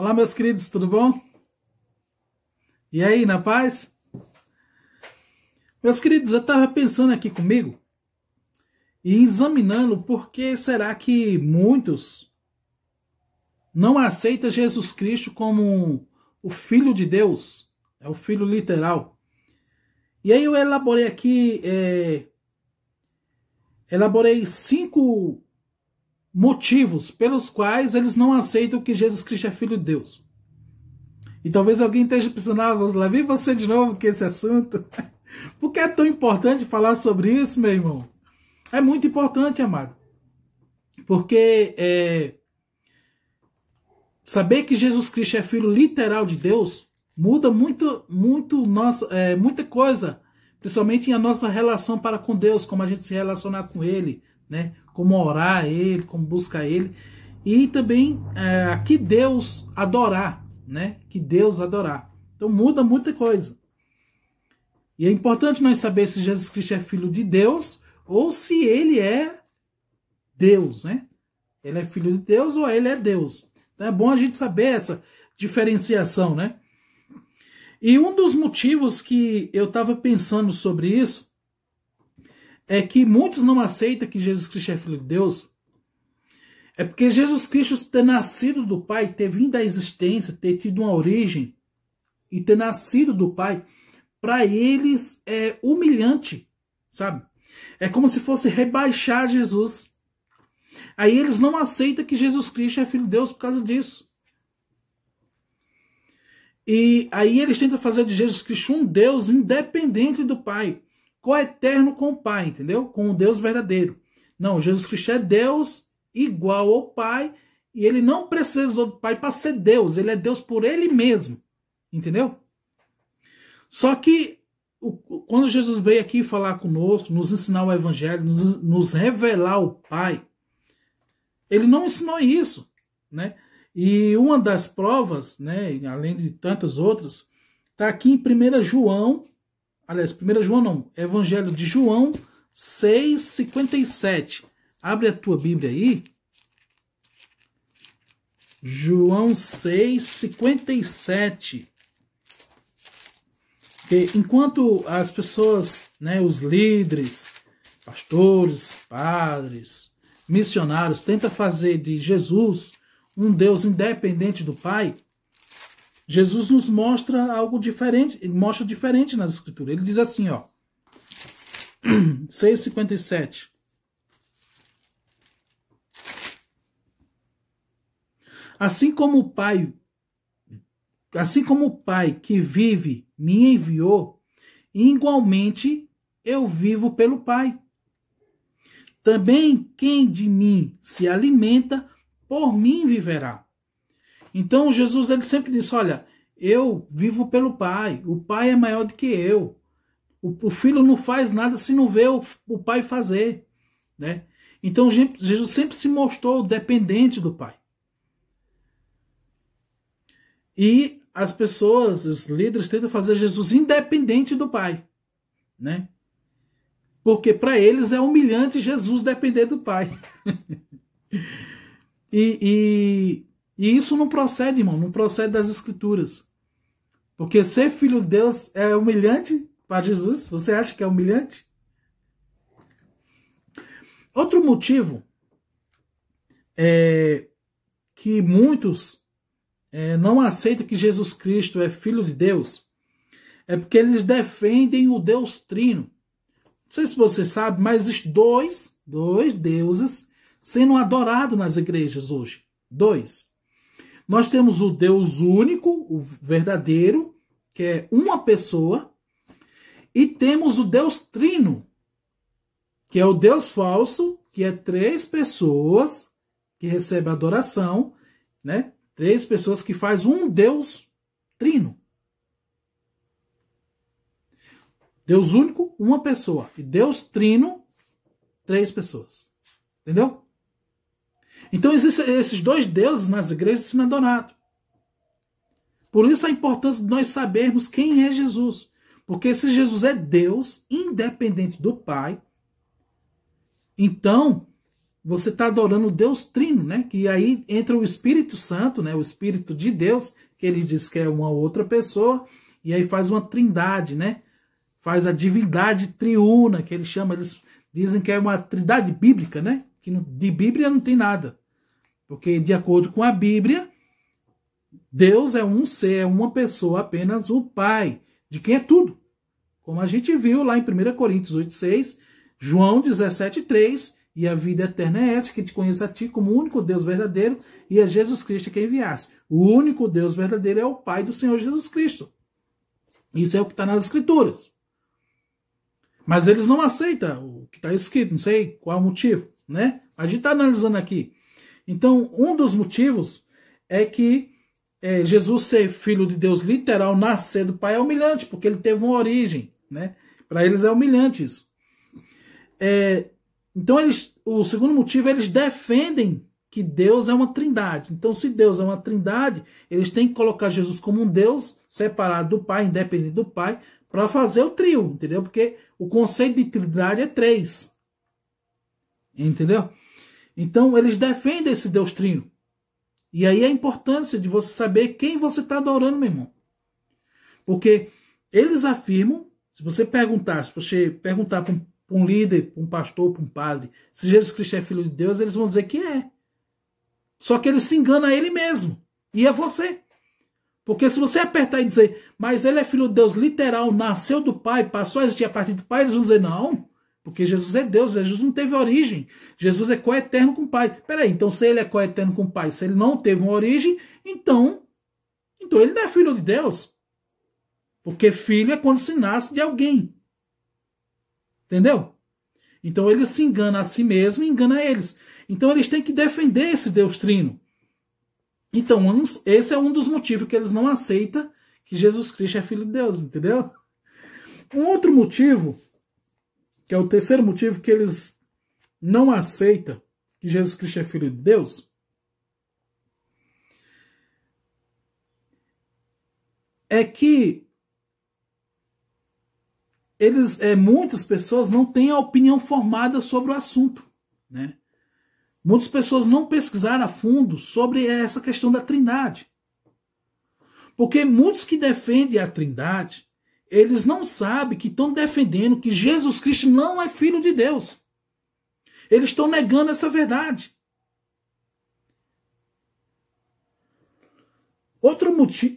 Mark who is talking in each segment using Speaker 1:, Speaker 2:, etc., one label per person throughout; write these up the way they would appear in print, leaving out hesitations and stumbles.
Speaker 1: Olá, meus queridos, tudo bom? E aí, na paz? Meus queridos, eu estava pensando aqui comigo e examinando por que será que muitos não aceitam Jesus Cristo como o Filho de Deus, é o Filho literal. E aí eu elaborei aqui, elaborei 5 motivos pelos quais eles não aceitam que Jesus Cristo é Filho de Deus. E talvez alguém esteja pensando, lá vem você de novo com esse assunto. Por que é tão importante falar sobre isso, meu irmão? É muito importante, amado. Porque saber que Jesus Cristo é Filho literal de Deus muda muita coisa, principalmente a nossa relação para com Deus, como a gente se relacionar com Ele, né? Como orar a Ele, como buscar Ele, e também que Deus adorar, né? Que Deus adorar. Então muda muita coisa. E é importante nós saber se Jesus Cristo é Filho de Deus ou se Ele é Deus, né? Ele é Filho de Deus ou Ele é Deus. Então é bom a gente saber essa diferenciação, né? E um dos motivos que eu estava pensando sobre isso é que muitos não aceitam que Jesus Cristo é Filho de Deus. É porque Jesus Cristo ter nascido do Pai, ter vindo à existência, ter tido uma origem e ter nascido do Pai, para eles é humilhante, sabe? É como se fosse rebaixar Jesus. Aí eles não aceitam que Jesus Cristo é Filho de Deus por causa disso. E aí eles tentam fazer de Jesus Cristo um Deus independente do Pai, coeterno com o Pai, entendeu? Com o Deus verdadeiro. Não, Jesus Cristo é Deus igual ao Pai e ele não precisa do Pai para ser Deus. Ele é Deus por ele mesmo, entendeu? Só que quando Jesus veio aqui falar conosco, nos ensinar o Evangelho, nos revelar o Pai, ele não ensinou isso, né? E uma das provas, né, além de tantas outras, está aqui em 1 João, aliás, 1 João não, Evangelho de João 6,57. Abre a tua Bíblia aí. João 6,57. Enquanto as pessoas, né, os líderes, pastores, padres, missionários, tentam fazer de Jesus um Deus independente do Pai, Jesus nos mostra algo diferente, ele mostra diferente nas Escrituras. Ele diz assim, ó, 6,57. Assim como o Pai que vive me enviou, igualmente eu vivo pelo Pai. Também quem de mim se alimenta, por mim viverá. Então Jesus ele sempre disse, olha, eu vivo pelo Pai, o Pai é maior do que eu. O Filho não faz nada se não vê o Pai fazer, né? Então Jesus sempre se mostrou dependente do Pai. E as pessoas, os líderes tentam fazer Jesus independente do Pai, né? Porque para eles é humilhante Jesus depender do Pai. E isso não procede, irmão, não procede das Escrituras. Porque ser filho de Deus é humilhante para Jesus? Você acha que é humilhante? Outro motivo é que muitos não aceitam que Jesus Cristo é Filho de Deus é porque eles defendem o Deus Trino. Não sei se você sabe, mas existem dois deuses sendo adorados nas igrejas hoje. 2. Nós temos o Deus único, o verdadeiro, que é uma pessoa, e temos o Deus Trino, que é o Deus falso, que é 3 pessoas que recebem adoração, né? 3 pessoas que faz um Deus Trino. Deus único, uma pessoa. E Deus Trino, 3 pessoas. Entendeu? Então existem esses 2 deuses nas igrejas sendo adorados. Por isso a importância de nós sabermos quem é Jesus. Porque se Jesus é Deus, independente do Pai, então você está adorando o Deus Trino, né? Que aí entra o Espírito Santo, né? O Espírito de Deus, que ele diz que é uma outra pessoa, e aí faz uma trindade, né? Faz a divindade triuna, que eles chamam, eles dizem que é uma trindade bíblica, né? Que de Bíblia não tem nada. Porque de acordo com a Bíblia, Deus é um ser, é uma pessoa, apenas o Pai, de quem é tudo. Como a gente viu lá em 1 Coríntios 8,6, João 17,3, e a vida eterna é essa, que te conheça a ti como o único Deus verdadeiro e a Jesus Cristo que enviasse. O único Deus verdadeiro é o Pai do Senhor Jesus Cristo. Isso é o que está nas Escrituras. Mas eles não aceitam o que está escrito, não sei qual é o motivo, né? A gente está analisando aqui. Então, um dos motivos é que Jesus ser filho de Deus literal, nascer do Pai, é humilhante, porque ele teve uma origem, né? Para eles é humilhante isso. Então, o segundo motivo, eles defendem que Deus é uma trindade. Então, se Deus é uma trindade, eles têm que colocar Jesus como um Deus separado do Pai, independente do Pai, para fazer o trio, entendeu? Porque o conceito de trindade é 3. Entendeu? Então, eles defendem esse Deus trino. E aí a importância de você saber quem você está adorando, meu irmão. Porque eles afirmam, se você perguntar para um líder, para um pastor, para um padre, se Jesus Cristo é filho de Deus, eles vão dizer que é. Só que ele se engana a ele mesmo. E é você. Porque se você apertar e dizer, mas ele é filho de Deus literal, nasceu do Pai, passou a existir a partir do Pai, eles vão dizer não. Porque Jesus é Deus, Jesus não teve origem. Jesus é coeterno com o Pai. Peraí, então se ele é coeterno com o Pai, se ele não teve uma origem, então ele não é filho de Deus. Porque filho é quando se nasce de alguém. Entendeu? Então ele se engana a si mesmo e engana eles. Então eles têm que defender esse Deus trino. Então esse é um dos motivos que eles não aceitam que Jesus Cristo é filho de Deus, entendeu? Um outro motivo, que é o terceiro motivo que eles não aceitam que Jesus Cristo é filho de Deus, é que muitas pessoas não têm a opinião formada sobre o assunto, né? Muitas pessoas não pesquisaram a fundo sobre essa questão da trindade. Porque muitos que defendem a trindade, eles não sabem que estão defendendo que Jesus Cristo não é filho de Deus. Eles estão negando essa verdade. Outro motivo,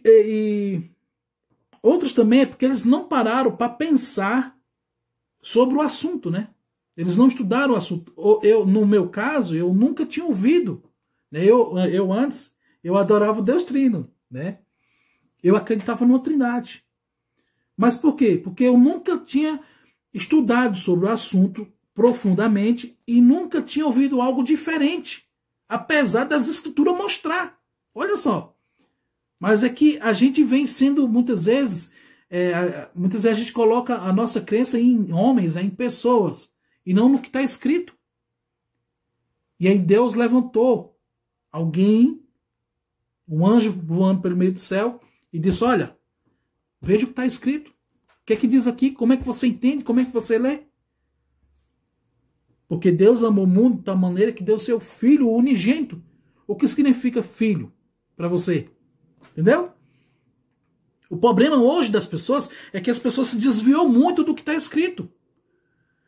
Speaker 1: outros também é porque eles não pararam para pensar sobre o assunto, né? Eles não estudaram o assunto. No meu caso, eu nunca tinha ouvido. Né? Eu antes, eu adorava o Deus Trino. Né? Eu acreditava numa trindade. Mas por quê? Porque eu nunca tinha estudado sobre o assunto profundamente e nunca tinha ouvido algo diferente. Apesar das escrituras mostrar. Olha só. Mas é que a gente vem sendo, muitas vezes a gente coloca a nossa crença em homens, em pessoas, e não no que está escrito. E aí Deus levantou alguém, um anjo voando pelo meio do céu, e disse, olha, veja o que está escrito. O que é que diz aqui? Como é que você entende? Como é que você lê? Porque Deus amou o mundo de tal maneira que deu seu Filho unigênito. O que significa filho para você? Entendeu? O problema hoje das pessoas é que as pessoas se desviou muito do que está escrito.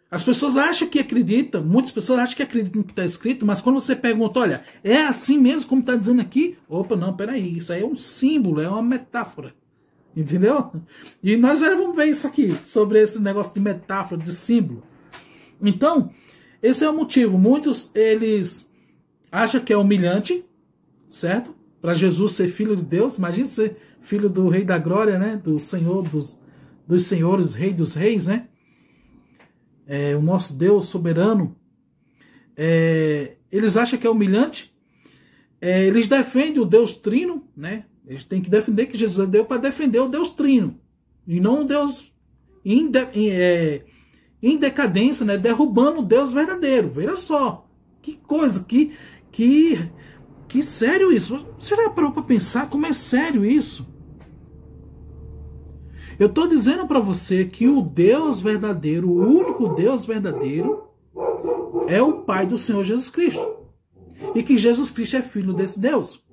Speaker 1: As pessoas acham que acreditam, muitas pessoas acham que acreditam no que está escrito, mas quando você pergunta, olha, é assim mesmo como está dizendo aqui? Opa, não, peraí, isso aí é um símbolo, é uma metáfora. Entendeu? E nós já vamos ver isso aqui, sobre esse negócio de metáfora, de símbolo. Então, esse é o motivo. Muitos, eles acham que é humilhante, certo? Para Jesus ser filho de Deus, imagina ser filho do Rei da Glória, né? Do Senhor dos senhores, Rei dos reis, né? O nosso Deus soberano. Eles acham que é humilhante. Eles defendem o Deus Trino, né? Eles têm que defender que Jesus é Deus para defender o Deus Trino. E não o Deus em decadência, né? Derrubando o Deus verdadeiro. Veja só. Que coisa, que sério isso. Você já parou para pensar como é sério isso? Eu estou dizendo para você que o Deus verdadeiro, o único Deus verdadeiro, é o Pai do Senhor Jesus Cristo. E que Jesus Cristo é filho desse Deus.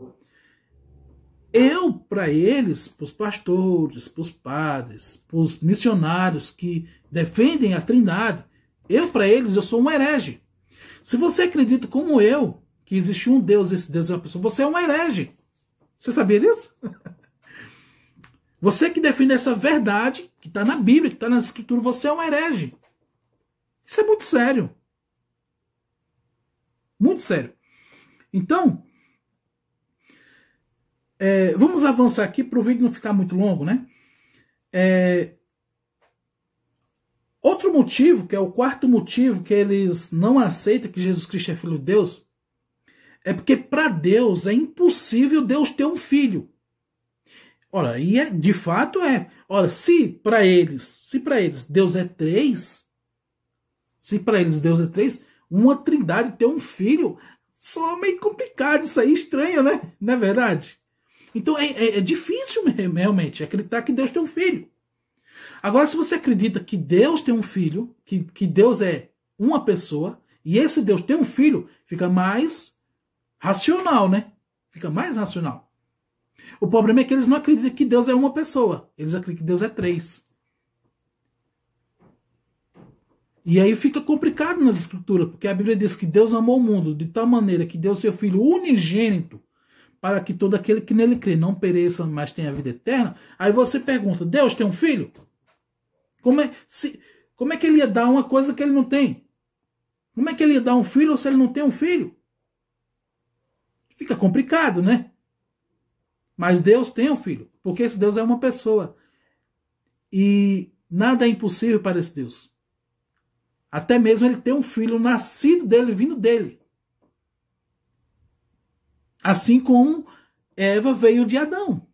Speaker 1: Eu, para eles, para os pastores, para os padres, para os missionários que defendem a Trindade, para eles, eu sou um herege. Se você acredita como eu, que existe um Deus e esse Deus é uma pessoa, você é um herege. Você sabia disso? Você que defende essa verdade, que está na Bíblia, que está nas Escrituras, você é um herege. Isso é muito sério. Muito sério. Então, vamos avançar aqui para o vídeo não ficar muito longo, né? Outro motivo, que é o quarto motivo que eles não aceitam que Jesus Cristo é filho de Deus, é porque para Deus é impossível Deus ter um filho. Ora, e de fato é. Ora, se para eles Deus é três, uma trindade ter um filho, só meio complicado isso aí, estranho, né? Não é verdade? Então é difícil realmente acreditar que Deus tem um filho. Agora, se você acredita que Deus tem um filho, que Deus é uma pessoa, e esse Deus tem um filho, fica mais racional, né? Fica mais racional. O problema é que eles não acreditam que Deus é uma pessoa. Eles acreditam que Deus é três. E aí fica complicado nas Escrituras, porque a Bíblia diz que Deus amou o mundo de tal maneira que deu seu Filho unigênito para que todo aquele que nele crê não pereça, mas tenha vida eterna. Aí você pergunta, Deus tem um filho? Como é que ele ia dar uma coisa que ele não tem? Como é que ele ia dar um filho se ele não tem um filho? Fica complicado, né? Mas Deus tem um filho, porque esse Deus é uma pessoa. E nada é impossível para esse Deus. Até mesmo ele ter um filho nascido dele, vindo dele. Assim como Eva veio de Adão.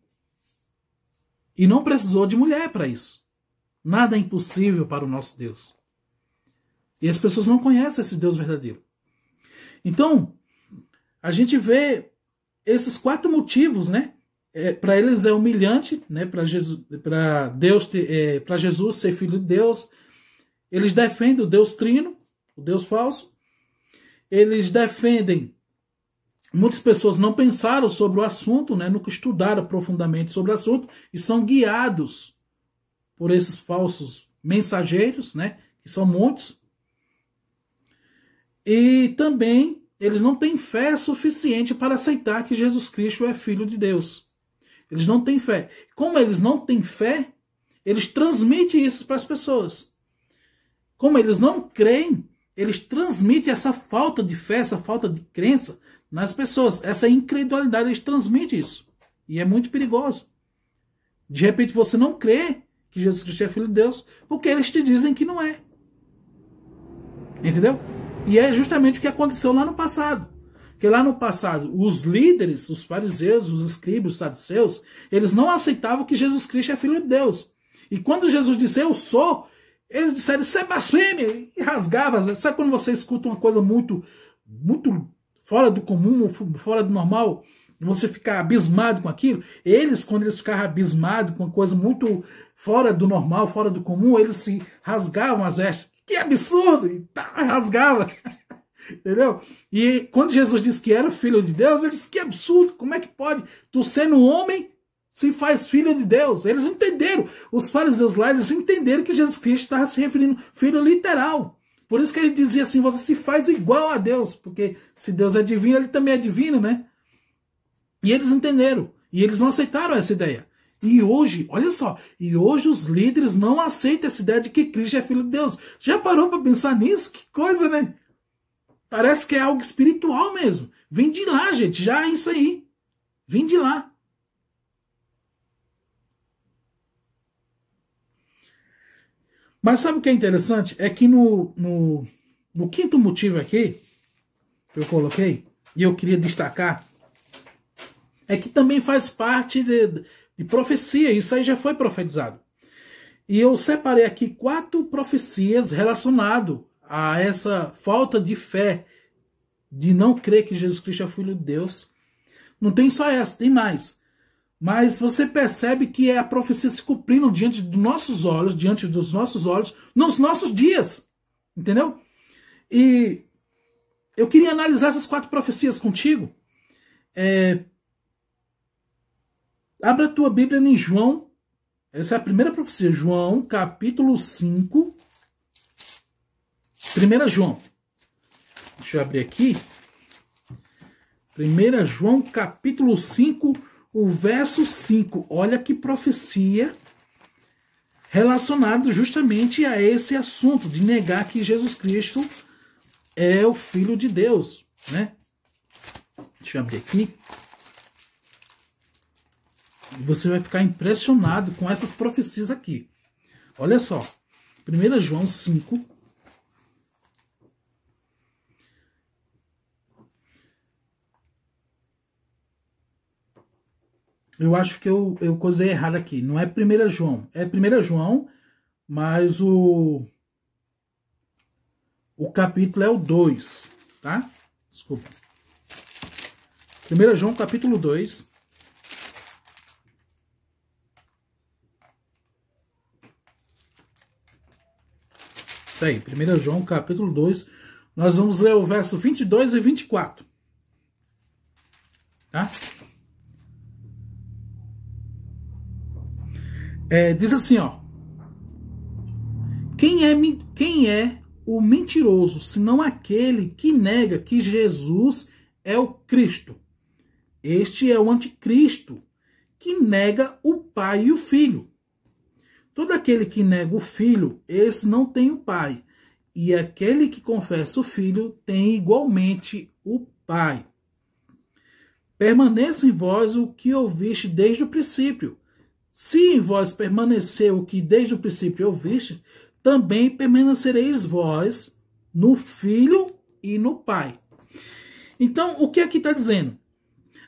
Speaker 1: E não precisou de mulher para isso. Nada é impossível para o nosso Deus. E as pessoas não conhecem esse Deus verdadeiro. Então, a gente vê esses 4 motivos, né? Para eles é humilhante, né? Para Jesus ser filho de Deus. Eles defendem o Deus trino, o Deus falso. Eles defendem. Muitas pessoas não pensaram sobre o assunto, né? Nunca estudaram profundamente sobre o assunto e são guiados por esses falsos mensageiros, né? Que são muitos. E também eles não têm fé suficiente para aceitar que Jesus Cristo é filho de Deus. Eles não têm fé. Como eles não têm fé, eles transmitem isso para as pessoas. Como eles não creem, eles transmitem essa falta de fé, essa falta de crença nas pessoas. Essa incredulidade, eles transmitem isso. E é muito perigoso. De repente você não crê que Jesus Cristo é filho de Deus, porque eles te dizem que não é. Entendeu? E é justamente o que aconteceu lá no passado. Porque lá no passado, os líderes, os fariseus, os escribas, os saduceus, eles não aceitavam que Jesus Cristo é filho de Deus. E quando Jesus disse, eu sou, eles disseram, isso é blasfêmia, e rasgava. Sabe quando você escuta uma coisa muito fora do comum, fora do normal, e você fica abismado com aquilo? Eles, quando eles ficavam abismados com uma coisa muito fora do normal, fora do comum, eles se rasgavam as vestes. Que absurdo! E rasgava. Entendeu? E quando Jesus disse que era filho de Deus, ele disse, que absurdo, como é que pode? Tu sendo homem, se faz filho de Deus. Eles entenderam, os fariseus lá, eles entenderam que Jesus Cristo estava se referindo filho literal. Por isso que ele dizia assim, você se faz igual a Deus, porque se Deus é divino, ele também é divino, né? E eles entenderam, e eles não aceitaram essa ideia. E hoje, olha só, os líderes não aceitam essa ideia de que Cristo é filho de Deus. Já parou para pensar nisso? Que coisa, né? Parece que é algo espiritual mesmo. Vem de lá, gente. Já é isso aí. Vem de lá. Mas sabe o que é interessante? É que no 5º motivo aqui, que eu coloquei, e eu queria destacar, é que também faz parte de profecia. Isso aí já foi profetizado. E eu separei aqui 4 profecias relacionadas a essa falta de fé, de não crer que Jesus Cristo é o Filho de Deus. Não tem só essa, tem mais. Mas você percebe que é a profecia se cumprindo diante dos nossos olhos, nos nossos dias. Entendeu? E eu queria analisar essas 4 profecias contigo. Abra a tua Bíblia em João. Essa é a primeira profecia. João, capítulo 5. 1 João. Deixa eu abrir aqui. 1 João, capítulo 5, o verso 5. Olha que profecia relacionada justamente a esse assunto de negar que Jesus Cristo é o Filho de Deus, né? Deixa eu abrir aqui. Você vai ficar impressionado com essas profecias aqui. Olha só. 1 João 5. Eu acho que eu coisei errado aqui. Não é 1 João. É 1 João, mas o capítulo é o 2, tá? Desculpa. 1 João, capítulo 2. Isso aí, 1 João, capítulo 2. Nós vamos ler o verso 22 e 24. Tá? Diz assim, ó. Quem é o mentiroso, senão aquele que nega que Jesus é o Cristo? Este é o anticristo, que nega o Pai e o Filho. Todo aquele que nega o Filho, esse não tem o Pai. E aquele que confessa o Filho tem igualmente o Pai. Permaneça em vós o que ouviste desde o princípio. Se em vós permanecer o que desde o princípio ouviste, também permanecereis vós no Filho e no Pai. Então, o que aqui está dizendo?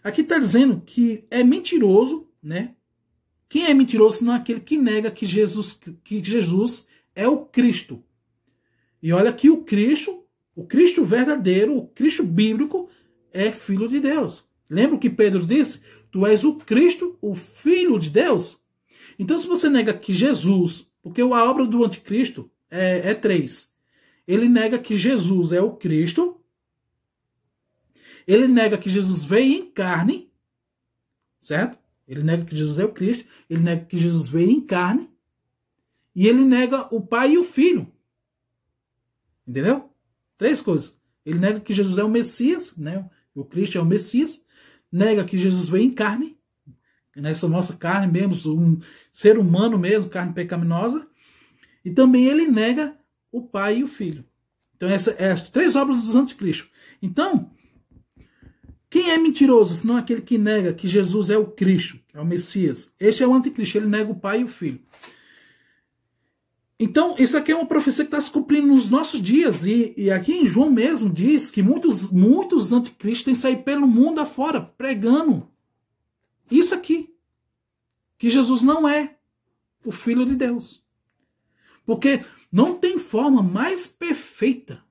Speaker 1: Aqui está dizendo que é mentiroso, né? Quem é mentiroso senão aquele que nega que Jesus é o Cristo. E olha que o Cristo verdadeiro, o Cristo bíblico, é Filho de Deus. Lembra o que Pedro disse? Tu és o Cristo, o Filho de Deus. Então, se você nega que Jesus, porque a obra do anticristo é 3. Ele nega que Jesus é o Cristo. Ele nega que Jesus veio em carne. Certo? Ele nega que Jesus é o Cristo. Ele nega que Jesus veio em carne. E ele nega o Pai e o Filho. Entendeu? 3 coisas. Ele nega que Jesus é o Messias, né? O Cristo é o Messias. Nega que Jesus veio em carne. Nessa nossa carne mesmo, um ser humano mesmo, carne pecaminosa. E também ele nega o Pai e o Filho. Então, essas são as 3 obras dos anticristos. Então, quem é mentiroso, senão aquele que nega que Jesus é o Cristo, é o Messias? Este é o anticristo, ele nega o Pai e o Filho. Então, isso aqui é uma profecia que está se cumprindo nos nossos dias. E aqui em João mesmo diz que muitos anticristos têm saído pelo mundo afora, pregando isso aqui. Que Jesus não é o Filho de Deus. Porque não tem forma mais perfeita,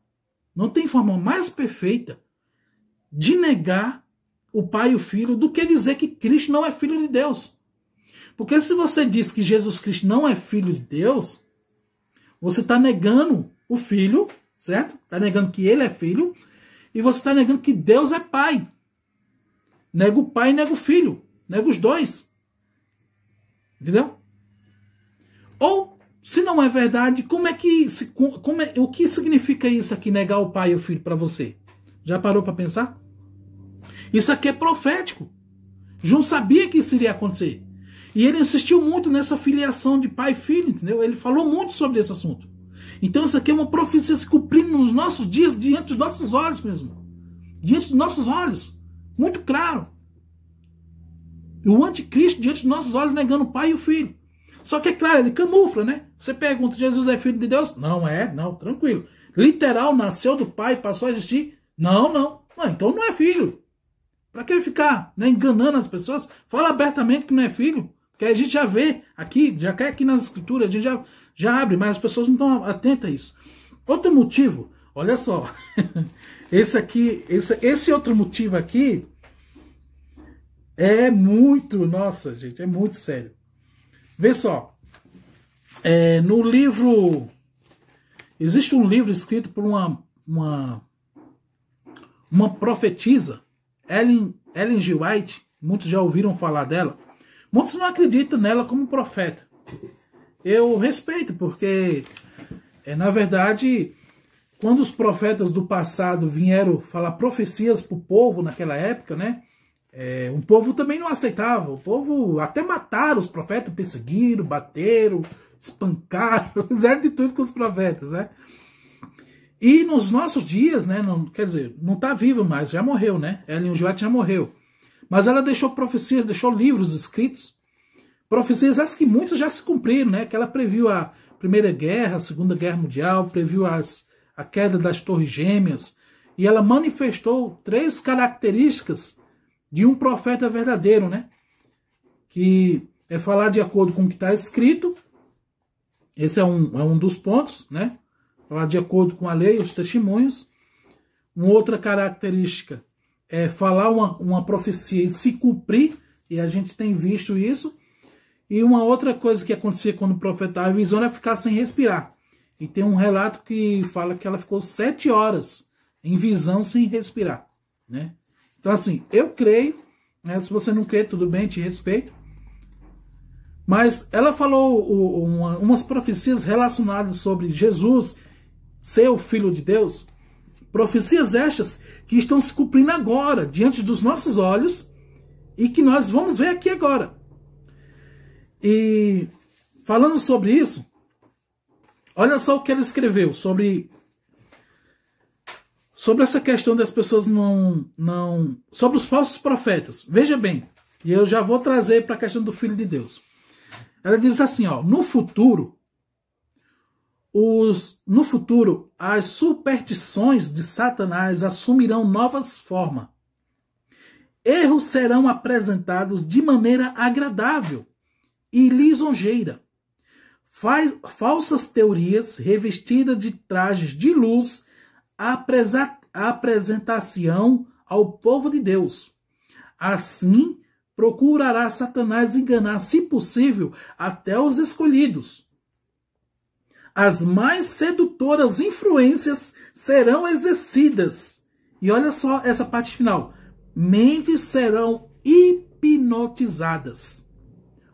Speaker 1: de negar o Pai e o Filho do que dizer que Cristo não é Filho de Deus. Porque se você diz que Jesus Cristo não é Filho de Deus, você está negando o Filho, certo? Está negando que ele é Filho, e você está negando que Deus é Pai. Nega o Pai e nega o Filho. Nega os dois. Entendeu? Ou, se não é verdade, o que significa isso aqui, negar o Pai e o Filho para você? Já parou para pensar? Isso aqui é profético. João sabia que isso iria acontecer. E ele insistiu muito nessa filiação de pai e filho, entendeu? Ele falou muito sobre esse assunto. Então isso aqui é uma profecia se cumprindo nos nossos dias, diante dos nossos olhos mesmo. Diante dos nossos olhos. Muito claro. O anticristo diante dos nossos olhos negando o pai e o filho. Só que é claro, ele camufla, né? Você pergunta, Jesus é filho de Deus? Não, tranquilo. Literal, nasceu do pai, passou a existir? Não. Então não é filho. Para que ficar, né, enganando as pessoas? Fala abertamente que não é filho. Que a gente já vê aqui, já cai aqui nas escrituras, a gente já abre, mas as pessoas não estão atentas a isso. Outro motivo, olha só. Esse outro motivo aqui é muito, nossa gente, é muito sério. Vê só, no livro, existe um livro escrito por uma uma profetisa, Ellen G. White, muitos já ouviram falar dela, muitos não acreditam nela como profeta. Eu respeito, porque, na verdade, quando os profetas do passado vieram falar profecias para o povo naquela época, né? O povo também não aceitava. O povo até mataram os profetas, perseguiram, bateram, espancaram, fizeram de tudo com os profetas, né? E nos nossos dias, né? Quer dizer, não está viva mais, já morreu, né? Ellen G. White já morreu. Mas ela deixou profecias, deixou livros escritos. Profecias essas que muitas já se cumpriram, né? Que ela previu a Primeira Guerra, a Segunda Guerra Mundial, previu a queda das Torres Gêmeas. E ela manifestou 3 características de um profeta verdadeiro, né? Que é falar de acordo com o que está escrito. Esse é um dos pontos, né? Falar de acordo com a lei, os testemunhos. Uma outra característica é falar uma profecia e se cumprir. E a gente tem visto isso. E uma outra coisa que acontecia quando o profeta dava a visão era ficar sem respirar. E tem um relato que fala que ela ficou 7 horas em visão sem respirar, né? Então assim, eu creio, né? Se você não crê, tudo bem, te respeito. Mas ela falou umas profecias relacionadas sobre Jesus ser o Filho de Deus. Profecias estas que estão se cumprindo agora, diante dos nossos olhos, e que nós vamos ver aqui agora. E falando sobre isso, olha só o que ela escreveu sobre essa questão das pessoas sobre os falsos profetas. Veja bem, e eu já vou trazer para a questão do Filho de Deus. Ela diz assim, ó, no futuro as superstições de Satanás assumirão novas formas. Erros serão apresentados de maneira agradável e lisonjeira. Falsas teorias revestidas de trajes de luz apresentação ao povo de Deus. Assim, procurará Satanás enganar, se possível, até os escolhidos. As mais sedutoras influências serão exercidas. E olha só essa parte final. Mentes serão hipnotizadas.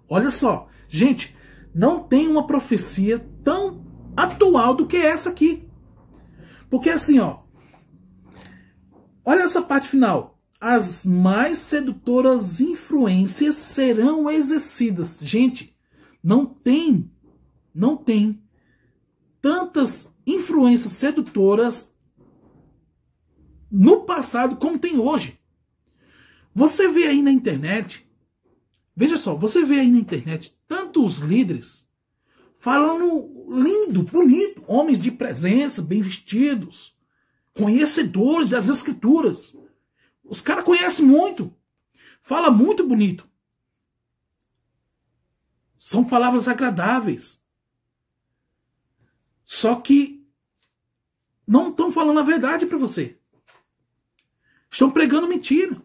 Speaker 1: Olha só, gente, não tem uma profecia tão atual do que essa aqui. Porque assim, ó, olha essa parte final. As mais sedutoras influências serão exercidas. Gente, não tem tantas influências sedutoras no passado como tem hoje. Você vê aí na internet, veja só, você vê aí na internet tantos líderes falando lindo, bonito, homens de presença, bem vestidos, conhecedores das escrituras. Os caras conhecem muito, fala muito bonito. São palavras agradáveis. Só que não estão falando a verdade para você. Estão pregando mentira.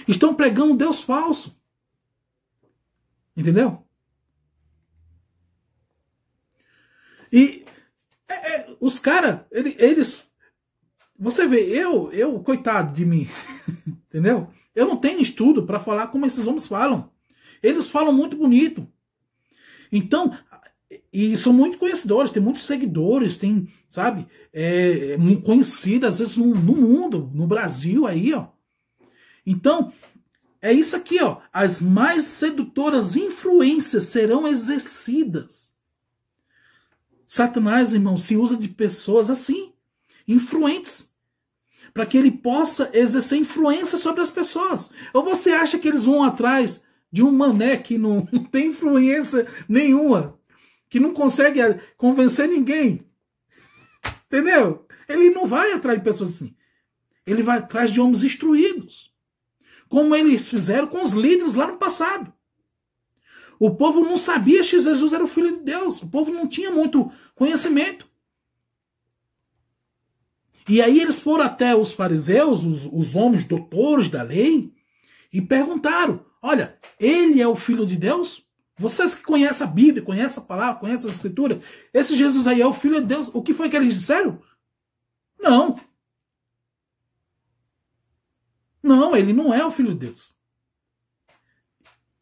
Speaker 1: Estão pregando um Deus falso. Entendeu? E os caras, eles... Você vê, eu, coitado de mim, entendeu? Eu não tenho estudo para falar como esses homens falam. Eles falam muito bonito. Então, e são muito conhecedores, tem muitos seguidores, tem, sabe, conhecidos, às vezes, no mundo, no Brasil aí, ó. Então, é isso aqui, ó. As mais sedutoras influências serão exercidas. Satanás, irmão, se usa de pessoas assim, influentes, para que ele possa exercer influência sobre as pessoas. Ou você acha que eles vão atrás de um mané que não tem influência nenhuma, que não consegue convencer ninguém? Entendeu? Ele não vai atrás de pessoas assim. Ele vai atrás de homens instruídos, como eles fizeram com os líderes lá no passado. O povo não sabia que Jesus era o Filho de Deus. O povo não tinha muito conhecimento. E aí eles foram até os fariseus, os homens doutores da lei, e perguntaram, olha, ele é o Filho de Deus? Vocês que conhecem a Bíblia, conhecem a palavra, conhecem a Escritura, esse Jesus aí é o Filho de Deus? O que foi que eles disseram? Não. Não, ele não é o Filho de Deus.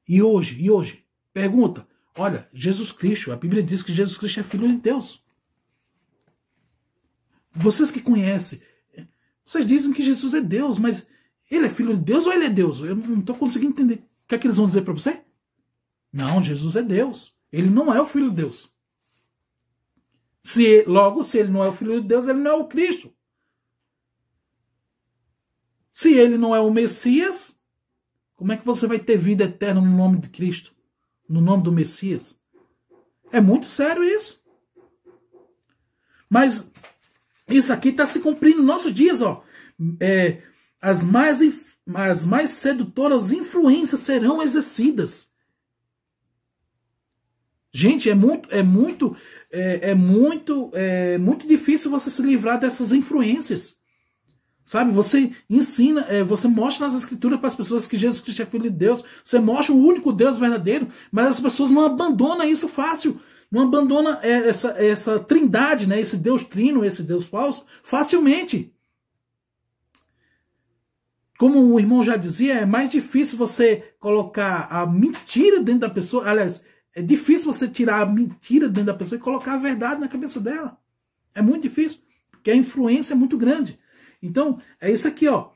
Speaker 1: E hoje, pergunta, olha, Jesus Cristo, a Bíblia diz que Jesus Cristo é Filho de Deus. Vocês que conhecem, vocês dizem que Jesus é Deus, mas ele é Filho de Deus ou ele é Deus? Eu não estou conseguindo entender. O que é que eles vão dizer para você? Não, Jesus é Deus. Ele não é o Filho de Deus. Logo, se ele não é o Filho de Deus, ele não é o Cristo. Se ele não é o Messias, como é que você vai ter vida eterna no nome de Cristo? No nome do Messias? É muito sério isso. Mas isso aqui está se cumprindo nos nossos dias, ó. As mais sedutoras influências serão exercidas. Gente, é muito difícil você se livrar dessas influências. Sabe, você ensina, você mostra nas escrituras para as pessoas que Jesus Cristo é Filho de Deus. Você mostra o único Deus verdadeiro, mas as pessoas não abandonam isso fácil. Não abandonam essa trindade, né? Esse Deus trino, esse Deus falso, facilmente. Como o irmão já dizia, é mais difícil você colocar a mentira dentro da pessoa. Aliás, é difícil você tirar a mentira dentro da pessoa e colocar a verdade na cabeça dela. É muito difícil, porque a influência é muito grande. Então, é isso aqui, ó.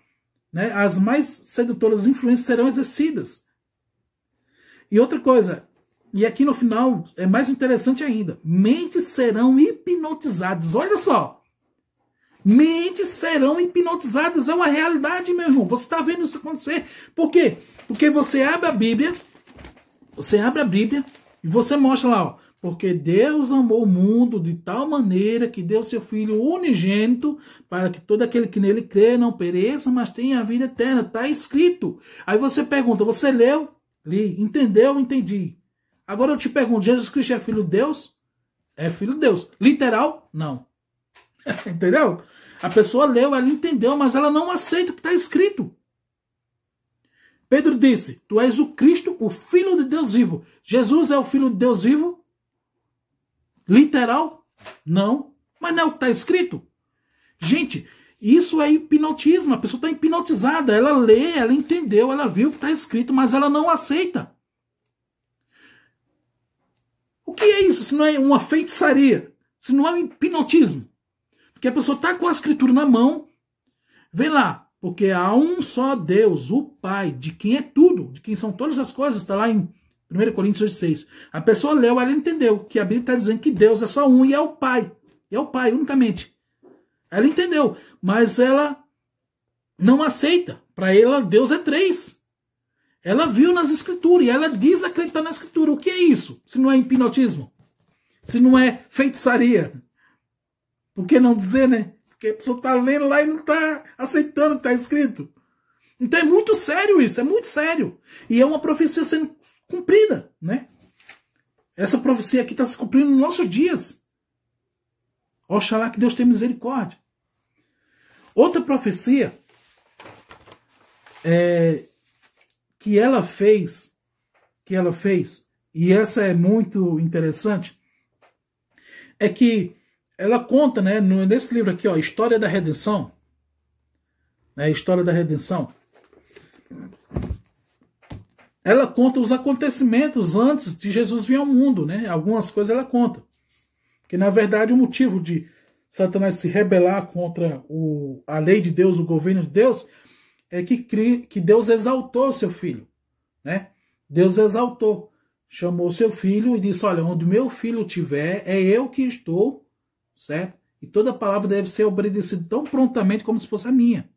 Speaker 1: Né? As mais sedutoras influências serão exercidas. E outra coisa, e aqui no final é mais interessante ainda. Mentes serão hipnotizadas. Olha só. Mentes serão hipnotizadas. É uma realidade, meu irmão. Você está vendo isso acontecer. Por quê? Porque você abre a Bíblia. Você abre a Bíblia e você mostra lá, ó. Porque Deus amou o mundo de tal maneira que deu seu Filho unigênito para que todo aquele que nele crê não pereça, mas tenha a vida eterna. Está escrito. Aí você pergunta, você leu? Li. Entendeu? Entendi. Agora eu te pergunto, Jesus Cristo é Filho de Deus? É Filho de Deus. Literal? Não. Entendeu? A pessoa leu, ela entendeu, mas ela não aceita o que está escrito. Pedro disse, tu és o Cristo, o Filho de Deus vivo. Jesus é o Filho de Deus vivo? Literal? Não. Mas não é o que está escrito? Gente, isso é hipnotismo. A pessoa está hipnotizada. Ela lê, ela entendeu, ela viu o que está escrito, mas ela não aceita. O que é isso? Se não é uma feitiçaria? Se não é um hipnotismo? Porque a pessoa está com a escritura na mão. Vem lá. Porque há um só Deus, o Pai, de quem é tudo, de quem são todas as coisas. Está lá em 1 Coríntios 8,6. A pessoa leu, ela entendeu que a Bíblia está dizendo que Deus é só um e é o Pai. É o Pai, unicamente. Ela entendeu, mas ela não aceita. Para ela, Deus é três. Ela viu nas Escrituras e ela diz acreditar na Escritura. O que é isso? Se não é hipnotismo? Se não é feitiçaria? Por que não dizer, né? Porque a pessoa está lendo lá e não está aceitando o que está escrito. Então é muito sério isso, é muito sério. E é uma profecia sendo cumprida, né? Essa profecia aqui está se cumprindo nos nossos dias. Oxalá que Deus tenha misericórdia. Outra profecia que ela fez, e essa é muito interessante, é que ela conta, né, nesse livro aqui, ó, História da Redenção, né, História da Redenção, ela conta os acontecimentos antes de Jesus vir ao mundo, né? Algumas coisas ela conta. Que, na verdade, o motivo de Satanás se rebelar contra a lei de Deus, o governo de Deus, é que Deus exaltou seu filho, né? Deus exaltou, chamou seu filho e disse, olha, onde meu filho estiver, é eu que estou, certo? E toda palavra deve ser obedecida tão prontamente como se fosse a minha.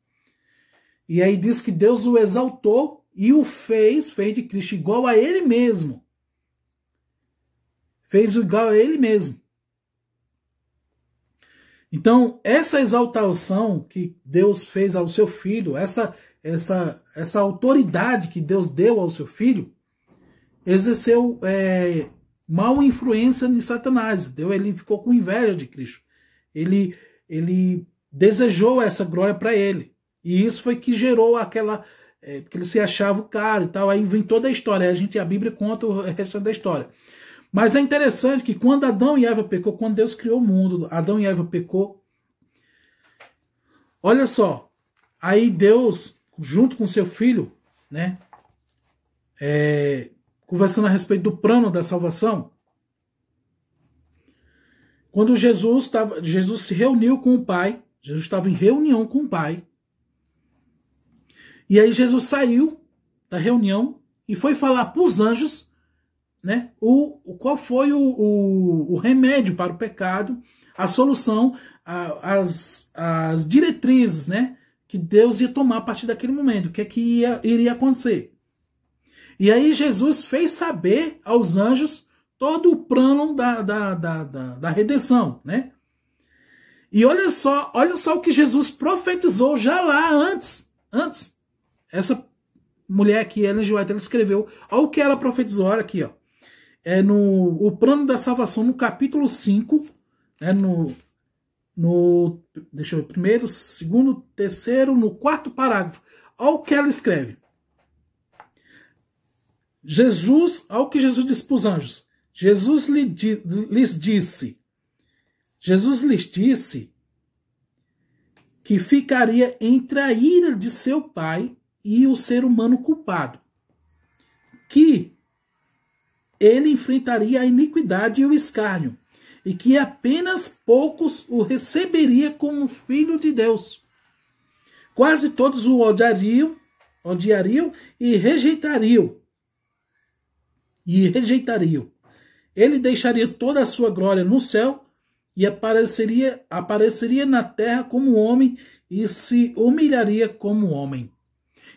Speaker 1: E aí diz que Deus o exaltou e o fez de Cristo igual a ele mesmo. Fez igual a ele mesmo. Então, essa exaltação que Deus fez ao seu filho, essa autoridade que Deus deu ao seu filho, exerceu mal influência em Satanás. Ele ficou com inveja de Cristo. Ele desejou essa glória para ele. E isso foi que gerou aquela... porque ele se achava o cara e tal. Aí vem toda a história. A Bíblia conta o resto da história. Mas é interessante que quando Adão e Eva pecou, quando Deus criou o mundo, Adão e Eva pecou. Olha só. Aí Deus junto com seu filho, né? Conversando a respeito do plano da salvação. Quando Jesus se reuniu com o Pai, Jesus estava em reunião com o Pai. E aí Jesus saiu da reunião e foi falar para os anjos, né, qual foi o remédio para o pecado, a solução, as diretrizes, né, que Deus ia tomar a partir daquele momento, o que é que iria acontecer. E aí Jesus fez saber aos anjos todo o plano da redenção, né? E olha só o que Jesus profetizou já lá antes. Essa mulher aqui, Ellen G. White, ela escreveu, olha o que ela profetizou, olha aqui, ó. O plano da salvação, no capítulo 5, né, deixa eu ver, primeiro, segundo, terceiro, no quarto parágrafo. Olha o que ela escreve. Olha o que Jesus disse para os anjos. Jesus lhes disse que ficaria entre a ira de seu pai e o ser humano culpado, que ele enfrentaria a iniquidade e o escárnio, e que apenas poucos o receberia como filho de Deus. Quase todos o odiariam e rejeitariam. Ele deixaria toda a sua glória no céu e apareceria na terra como homem e se humilharia como homem.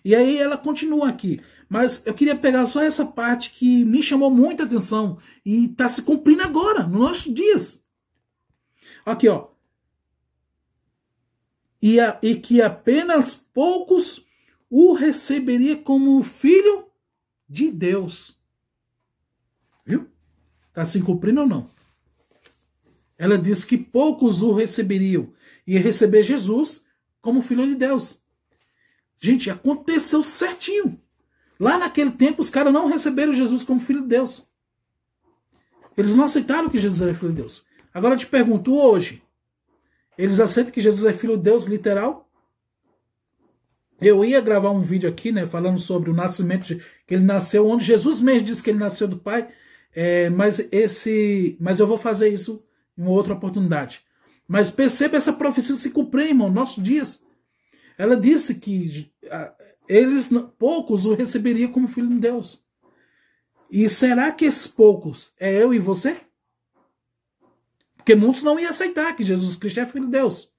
Speaker 1: E aí ela continua aqui. Mas eu queria pegar só essa parte que me chamou muita atenção e está se cumprindo agora, nos nossos dias. Aqui, ó. E que apenas poucos o receberia como filho de Deus. Viu? Está se cumprindo ou não? Ela disse que poucos o receberiam. Ia receber Jesus como filho de Deus. Gente, aconteceu certinho. Lá naquele tempo, os caras não receberam Jesus como filho de Deus. Eles não aceitaram que Jesus era filho de Deus. Agora eu te pergunto hoje, eles aceitam que Jesus é filho de Deus, literal? Eu ia gravar um vídeo aqui, né, falando sobre o nascimento, que ele nasceu, onde Jesus mesmo disse que ele nasceu do Pai, mas eu vou fazer isso em outra oportunidade. Mas perceba essa profecia se cumprir, irmão, nos nossos dias. Ela disse que poucos o receberiam como filho de Deus. E será que esses poucos é eu e você? Porque muitos não iam aceitar que Jesus Cristo é filho de Deus.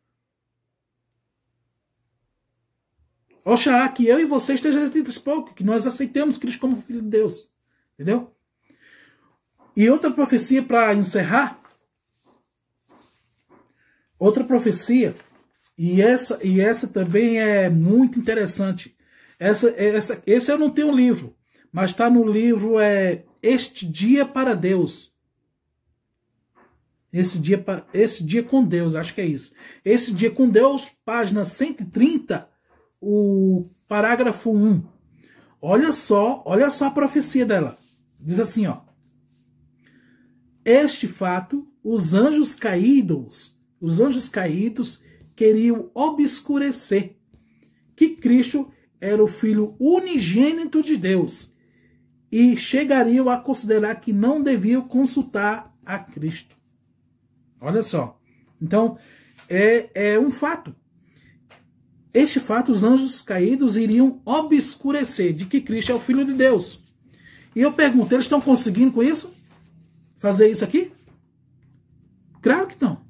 Speaker 1: Oxalá que eu e você estejam entre os poucos, que nós aceitemos Cristo como filho de Deus. Entendeu? E outra profecia para encerrar. Outra profecia, e essa também é muito interessante. Esse eu não tenho um livro, mas está no livro Este Dia para Deus. Esse dia com Deus, acho que é isso. Esse Dia com Deus, página 130, o parágrafo 1. Olha só a profecia dela. Diz assim, ó. Este fato, os anjos caídos queriam obscurecer que Cristo era o Filho unigênito de Deus e chegariam a considerar que não deviam consultar a Cristo. Olha só. Então, é um fato. Este fato, os anjos caídos iriam obscurecer de que Cristo é o Filho de Deus. E eu pergunto, eles estão conseguindo com isso? Fazer isso aqui? Claro que não.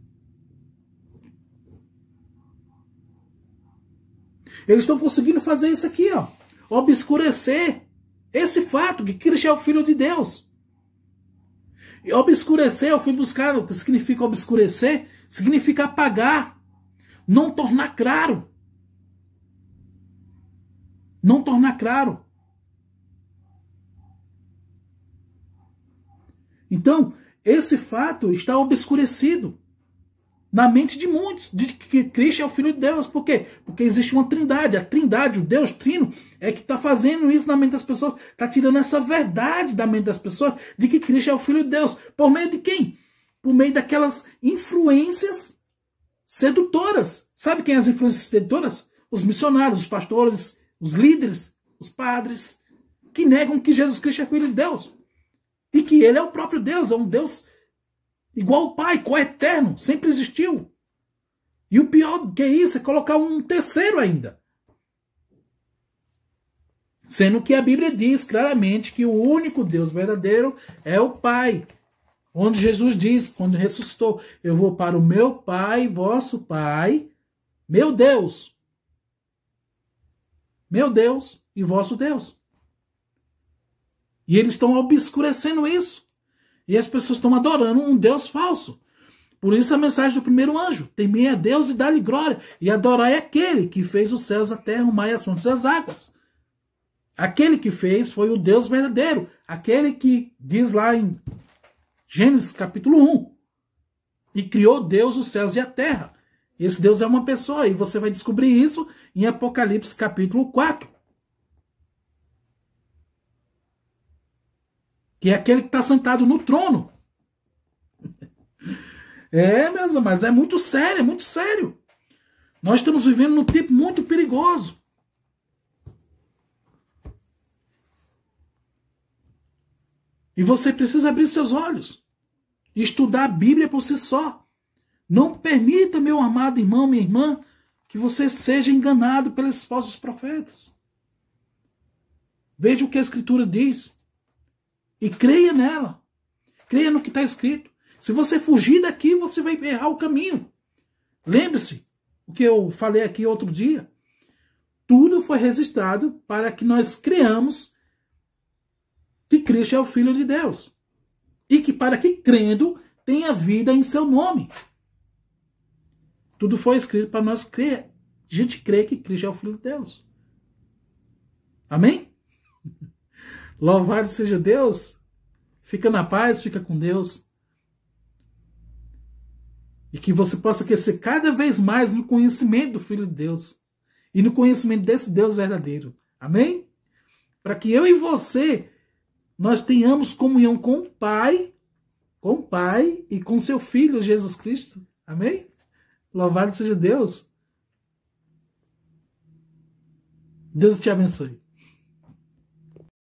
Speaker 1: Eles estão conseguindo fazer isso aqui, ó. Obscurecer esse fato que Cristo é o Filho de Deus. E obscurecer, eu fui buscar o que significa obscurecer, significa apagar, não tornar claro. Não tornar claro. Então, esse fato está obscurecido na mente de muitos, de que Cristo é o Filho de Deus. Por quê? Porque existe uma trindade. A trindade, o Deus Trino, é que está fazendo isso na mente das pessoas. Está tirando essa verdade da mente das pessoas de que Cristo é o Filho de Deus. Por meio de quem? Por meio daquelas influências sedutoras. Sabe quem é as influências sedutoras? Os missionários, os pastores, os líderes, os padres, que negam que Jesus Cristo é Filho de Deus. E que ele é o próprio Deus, é um Deus igual ao Pai, coeterno, sempre existiu. E o pior que isso é colocar um terceiro ainda. Sendo que a Bíblia diz claramente que o único Deus verdadeiro é o Pai. Onde Jesus diz, quando ressuscitou, eu vou para o meu Pai, vosso Pai, meu Deus e vosso Deus. E eles estão obscurecendo isso. E as pessoas estão adorando um Deus falso. Por isso a mensagem do primeiro anjo: temei a Deus e dá-lhe glória, e adorai aquele que fez os céus, a terra, o mar e as fontes das águas. Aquele que fez foi o Deus verdadeiro, aquele que diz lá em Gênesis capítulo 1, e criou Deus os céus e a terra. Esse Deus é uma pessoa, e você vai descobrir isso em Apocalipse capítulo 4. Que é aquele que está sentado no trono. Meus amados, é muito sério, é muito sério. Nós estamos vivendo num tempo muito perigoso. E você precisa abrir seus olhos e estudar a Bíblia por si só. Não permita, meu amado irmão, minha irmã, que você seja enganado pelos falsos profetas. Veja o que a Escritura diz e creia nela. Creia no que está escrito. Se você fugir daqui, você vai errar o caminho. Lembre-se o que eu falei aqui outro dia. Tudo foi registrado para que nós creamos que Cristo é o Filho de Deus. E que para que crendo tenha vida em seu nome. Tudo foi escrito para nós crer. A gente crê que Cristo é o Filho de Deus. Amém? Louvado seja Deus. Fica na paz, fica com Deus. E que você possa crescer cada vez mais no conhecimento do Filho de Deus. E no conhecimento desse Deus verdadeiro. Amém? Para que eu e você, nós tenhamos comunhão com o Pai e com seu Filho Jesus Cristo. Amém? Louvado seja Deus. Deus te abençoe.